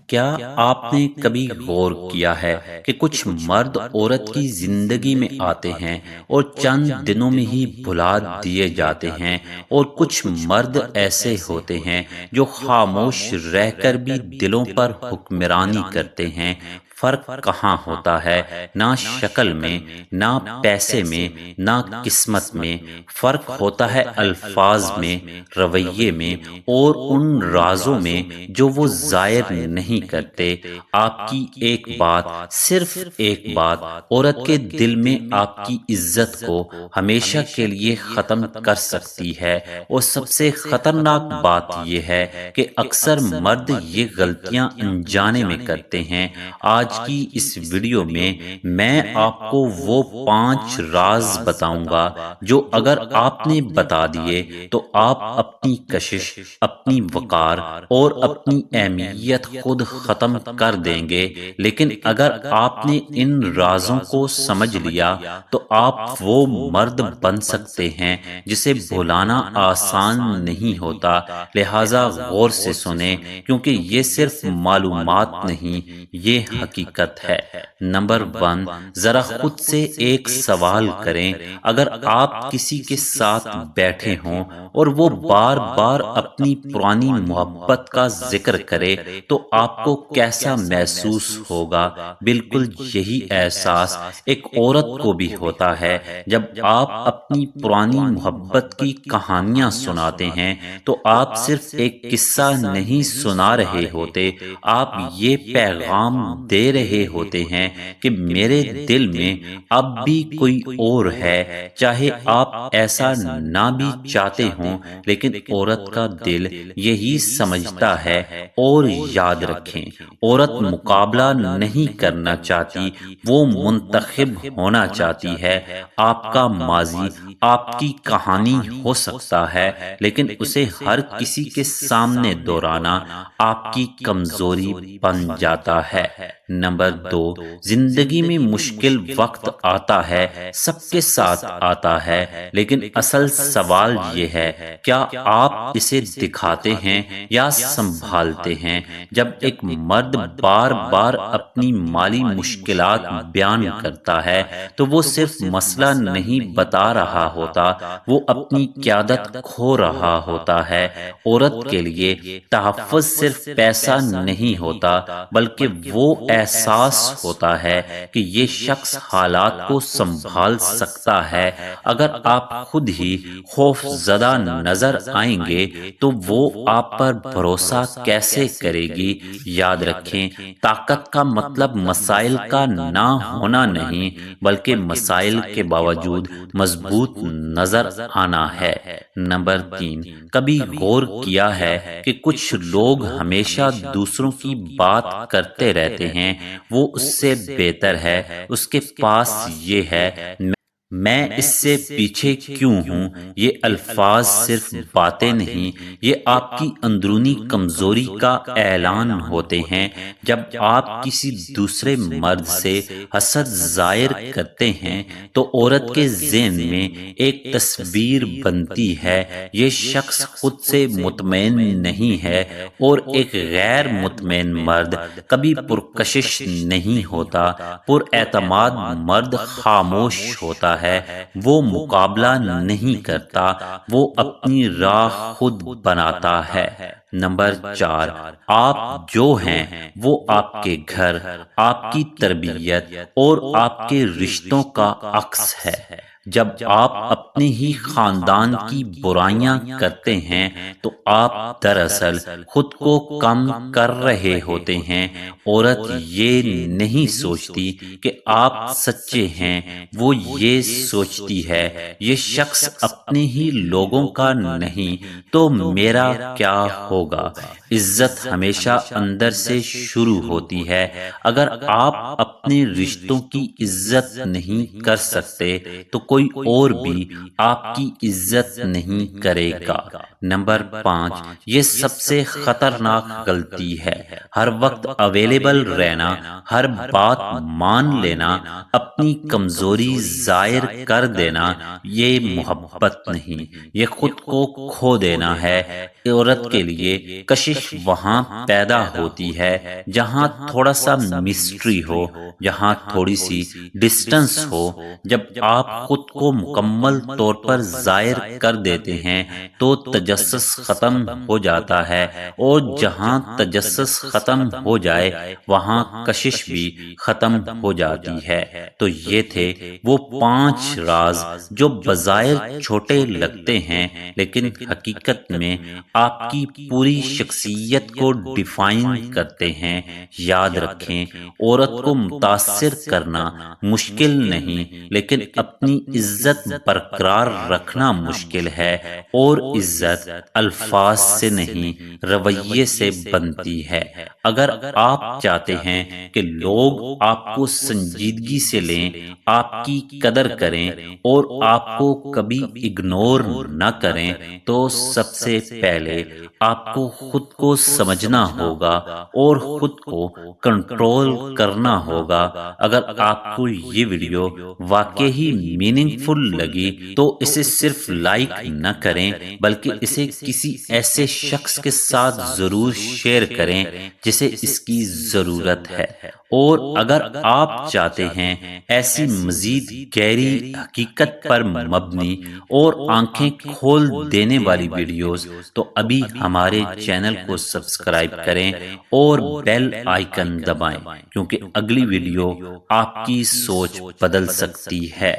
کیا آپ نے کبھی غور کیا ہے کہ کچھ مرد عورت کی زندگی میں آتے ہیں اور چند دنوں میں ہی بھلا دیے جاتے ہیں، اور کچھ مرد ایسے ہوتے ہیں جو خاموش رہ کر بھی دلوں پر حکمرانی کرتے ہیں؟ فرق کہاں ہوتا ہے؟ نہ شکل میں، نہ پیسے میں، نہ قسمت میں۔ فرق ہوتا ہے الفاظ میں، رویے میں، اور ان رازوں میں جو وہ ظاہر نہیں کرتے۔ آپ کی ایک بات، صرف ایک بات، عورت کے دل میں آپ کی عزت کو ہمیشہ کے لیے ختم کر سکتی ہے۔ اور سب سے خطرناک بات یہ ہے کہ اکثر مرد یہ غلطیاں انجانے میں کرتے ہیں۔ آج کی اس ویڈیو میں آپ کو وہ 5 راز بتاؤں گا جو اگر آپ نے بتا دیے تو آپ اپنی کشش، اپنی وقار اور اپنی اہمیت خود ختم کر دیں گے۔ لیکن اگر آپ نے ان رازوں کو سمجھ لیا تو آپ وہ مرد بن سکتے ہیں جسے بھلانا آسان نہیں ہوتا۔ لہٰذا غور سے سنیں، کیونکہ یہ صرف معلومات نہیں، یہ حقیقت ہے۔ نمبر 1، ذرا خود سے ایک سوال کریں۔ اگر آپ کسی کے ساتھ بیٹھے ہوں اور وہ بار بار اپنی پرانی محبت کا ذکر کرے تو آپ کو کیسا محسوس ہوگا؟ بالکل یہی احساس ایک عورت کو بھی ہوتا ہے۔ جب آپ اپنی پرانی محبت کی کہانیاں سناتے ہیں تو آپ صرف ایک قصہ نہیں سنا رہے ہوتے، آپ یہ پیغام دے رہے ہوتے ہیں کہ میرے دل میں اب بھی کوئی اور ہے۔ چاہے آپ ایسا نہ بھی چاہتے ہوں، لیکن عورت کا دل یہی سمجھتا ہے۔ اور یاد رکھیں، عورت مقابلہ نہیں کرنا چاہتی، وہ منتخب ہونا چاہتی ہے۔ آپ کا ماضی، آپ کی کہانی ہو سکتا ہے، لیکن اسے ہر کسی کے سامنے دہرانا آپ کی کمزوری بن جاتا ہے۔ نمبر 2، زندگی میں مشکل وقت آتا ہے، سب کے ساتھ آتا ہے، لیکن اصل سوال یہ ہے، کیا آپ اسے دکھاتے ہیں یا سنبھالتے ہیں؟ جب ایک مرد بار بار اپنی مالی مشکلات بیان کرتا ہے تو وہ صرف مسئلہ نہیں بتا رہا ہوتا، وہ اپنی قیادت کھو رہا ہوتا ہے۔ عورت کے لیے تحفظ صرف پیسہ نہیں ہوتا، بلکہ وہ احساس ہوتا ہے کہ یہ شخص حالات کو سنبھال سکتا ہے۔ اگر آپ خود ہی خوف زدہ نظر آئیں گے تو وہ آپ پر بھروسہ کیسے کرے گی؟ یاد رکھیں، طاقت کا مطلب مسائل کا نہ ہونا نہیں، بلکہ مسائل کے باوجود مضبوط نظر آنا ہے۔ نمبر 3، کبھی غور کیا ہے کہ کچھ لوگ ہمیشہ دوسروں کی بات کرتے رہتے ہیں، وہ اس سے بہتر ہے، اس کے پاس یہ ہے، میں اس سے پیچھے کیوں ہوں؟ یہ الفاظ صرف باتیں نہیں، یہ آپ کی اندرونی کمزوری کا اعلان ہوتے ہیں۔ جب آپ کسی دوسرے مرد سے حسد ظاہر کرتے ہیں تو عورت کے ذہن میں ایک تصویر بنتی ہے، یہ شخص خود سے مطمئن نہیں ہے، اور ایک غیر مطمئن مرد کبھی پرکشش نہیں ہوتا۔ پر اعتماد مرد خاموش ہوتا ہے، وہ مقابلہ نہیں کرتا، وہ اپنی راہ خود بناتا ہے۔ نمبر 4، آپ جو ہیں وہ آپ کے گھر، آپ کی تربیت اور آپ کے رشتوں کا عکس ہے۔ جب آپ اپنے ہی خاندان کی برائیاں کرتے ہیں تو آپ دراصل خود کو کم کر رہے ہوتے ہیں۔ عورت یہ نہیں سوچتی کہ آپ سچے ہیں، وہ یہ سوچتی ہے، یہ شخص اپنے ہی لوگوں کا نہیں تو میرا کیا ہوگا؟ عزت ہمیشہ اندر سے شروع ہوتی ہے۔ اگر آپ اپنے رشتوں کی عزت نہیں کر سکتے تو کوئی اور بھی آپ کی عزت نہیں کرے گا۔ نمبر 5، یہ سب سے خطرناک غلطی ہے، ہر وقت اویلیبل رہنا، ہر بات مان لینا، اپنی کمزوری ظاہر کر دینا۔ یہ محبت نہیں، یہ خود کو کھو دینا ہے۔ عورت کے لیے کشش وہاں پیدا ہوتی ہے جہاں تھوڑا سا مسٹری ہو، جہاں تھوڑی سی ڈسٹنس ہو۔ جب آپ خود کو مکمل طور پر ظاہر کر دیتے ہیں تو تجسس ختم ہو جاتا ہے، اور جہاں تجسس ختم ہو جائے وہاں کشش بھی ختم ہو جاتی ہے۔ تو یہ تھے وہ 5 راز جو بظاہر چھوٹے لگتے ہیں لیکن حقیقت میں آپ کی پوری شخصیت کو ڈیفائن کرتے ہیں۔ یاد رکھیں، عورت کو متاثر کرنا مشکل نہیں، لیکن اپنی عزت برقرار رکھنا مشکل ہے، اور عزت الفاظ سے نہیں رویے سے بنتی ہے۔ اگر آپ چاہتے ہیں کہ لوگ آپ کو سنجیدگی سے لیں، آپ کی قدر کریں اور آپ کو کبھی اگنور نہ کریں، تو سب سے پہلے آپ کو خود کو سمجھنا ہوگا اور خود کو کنٹرول کرنا ہوگا۔ اگر آپ کو یہ ویڈیو واقعی میننگ فل لگی تو اسے صرف لائک نہ کریں، بلکہ اسے کسی ایسے شخص کے ساتھ ضرور شیئر کریں جسے اس کی ضرورت ہے۔ اور اگر آپ چاہتے ہیں ایسی مزید گہری حقیقت پر مبنی اور آنکھیں کھول دینے والی ویڈیوز، تو ابھی ہمارے چینل کو سبسکرائب کریں اور بیل آئیکن دبائیں، کیونکہ اگلی ویڈیو آپ کی سوچ بدل سکتی ہے۔